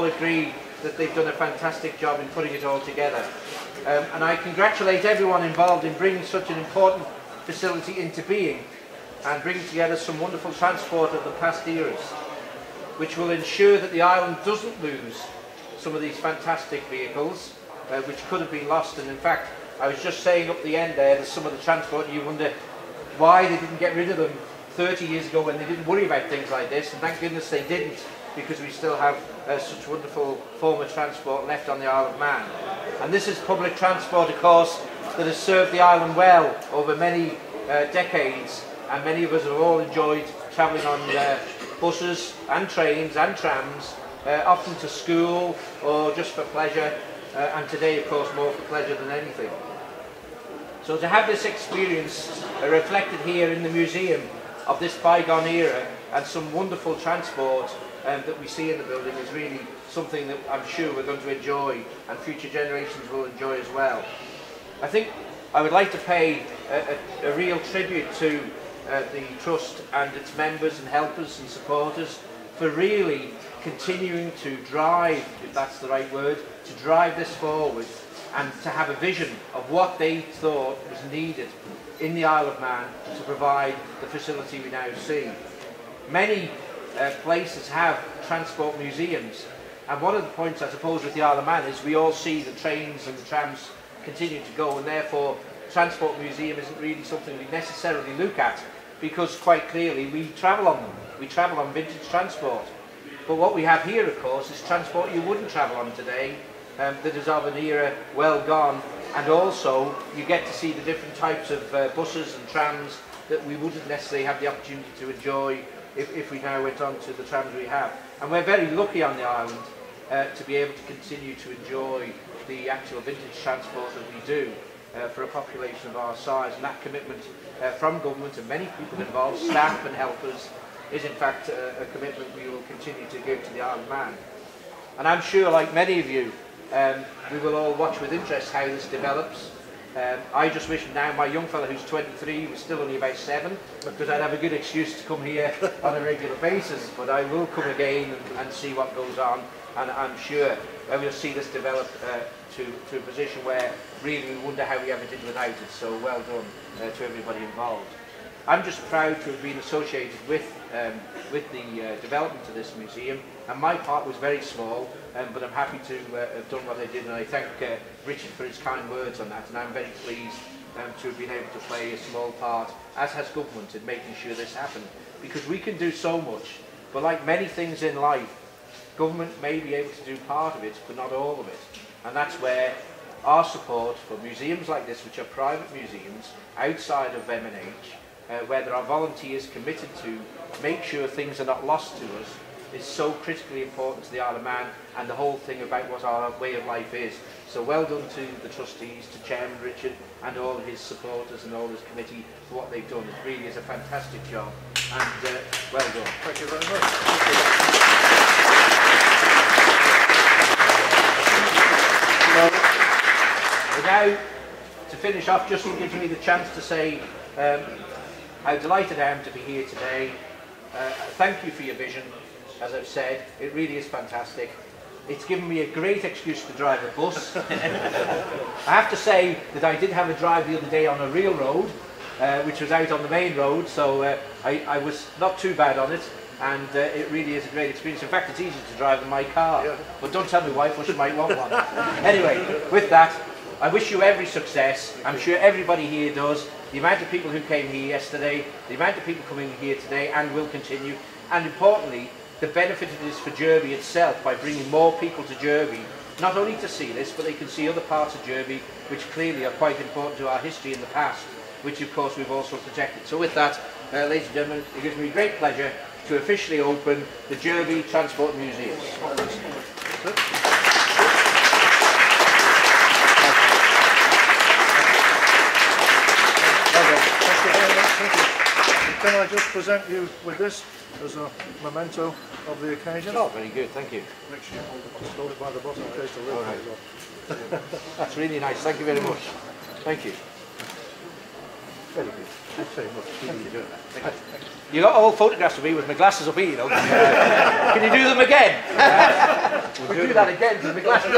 all agree that they've done a fantastic job in putting it all together. And I congratulate everyone involved in bringing such an important facility into being and bringing together some wonderful transport of the past eras, which will ensure that the island doesn't lose some of these fantastic vehicles, which could have been lost. And in fact, I was just saying up the end there, there's some of the transport, and you wonder why they didn't get rid of them 30 years ago when they didn't worry about things like this, and thank goodness they didn't, because we still have such wonderful form of transport left on the Isle of Man. And this is public transport, of course, that has served the island well over many decades, and many of us have all enjoyed travelling on buses and trains and trams, often to school or just for pleasure, and today of course more for pleasure than anything. So to have this experience reflected here in the museum of this bygone era and some wonderful transport that we see in the building is really something that I'm sure we're going to enjoy and future generations will enjoy as well. I think I would like to pay a real tribute to the Trust and its members and helpers and supporters for really continuing to drive, if that's the right word, to drive this forward and to have a vision of what they thought was needed in the Isle of Man to provide the facility we now see. Many places have transport museums, and one of the points I suppose with the Isle of Man is we all see the trains and the trams continue to go, and therefore transport museum isn't really something we necessarily look at, because quite clearly we travel on them. We travel on vintage transport. But what we have here, of course, is transport you wouldn't travel on today, that is of an era well gone, and also you get to see the different types of buses and trams that we wouldn't necessarily have the opportunity to enjoy if we now went on to the trams we have. And we're very lucky on the island to be able to continue to enjoy the actual vintage transport that we do for a population of our size, and that commitment from government and many people involved, staff and helpers, is in fact a commitment we will continue to give to the Isle of Man. And I'm sure, like many of you, we will all watch with interest how this develops. I just wish now my young fellow who's 23 was still only about 7, because I'd have a good excuse to come here on a regular basis, but I will come again and see what goes on, and I'm sure we'll see this develop to a position where really we wonder how we ever did without it. So well done to everybody involved. I'm just proud to have been associated with the development of this museum, and my part was very small, but I'm happy to have done what I did, and I thank Richard for his kind words on that, and I'm very pleased to have been able to play a small part, as has government, in making sure this happened, because we can do so much, but like many things in life, government may be able to do part of it, but not all of it, and that's where our support for museums like this, which are private museums outside of M&H, where there are volunteers committed to make sure things are not lost to us, is so critically important to the Isle of Man and the whole thing about what our way of life is. So well done to the trustees, to Chairman Richard and all of his supporters and all his committee for what they've done. It really is a fantastic job, and well done. Thank you very much. So now, to finish off, just gives me the chance to say how delighted I am to be here today. Thank you for your vision. As I've said, it really is fantastic. It's given me a great excuse to drive a bus. I have to say that I did have a drive the other day on a real road, which was out on the main road, so I was not too bad on it, and it really is a great experience. In fact, it's easier to drive than my car, but don't tell me wife, or she might want one. Anyway, with that, I wish you every success. I'm sure everybody here does. The amount of people who came here yesterday, the amount of people coming here today and will continue, and importantly, the benefit it is for Jurby itself by bringing more people to Jurby, not only to see this, but they can see other parts of Jurby which clearly are quite important to our history in the past, which of course we've also protected. So with that, ladies and gentlemen, it gives me great pleasure to officially open the Jurby Transport Museum. Can I just present you with this as a memento of the occasion? Oh, very good, thank you. Make sure you just hold it by the bottom in case the lid falls off. That's really nice, thank you very much. Thank you. Very good. Thanks very much. Really enjoyed that. You got all photographs of me with my glasses up here, you know. Can you do them again? We'll do that again with my glasses.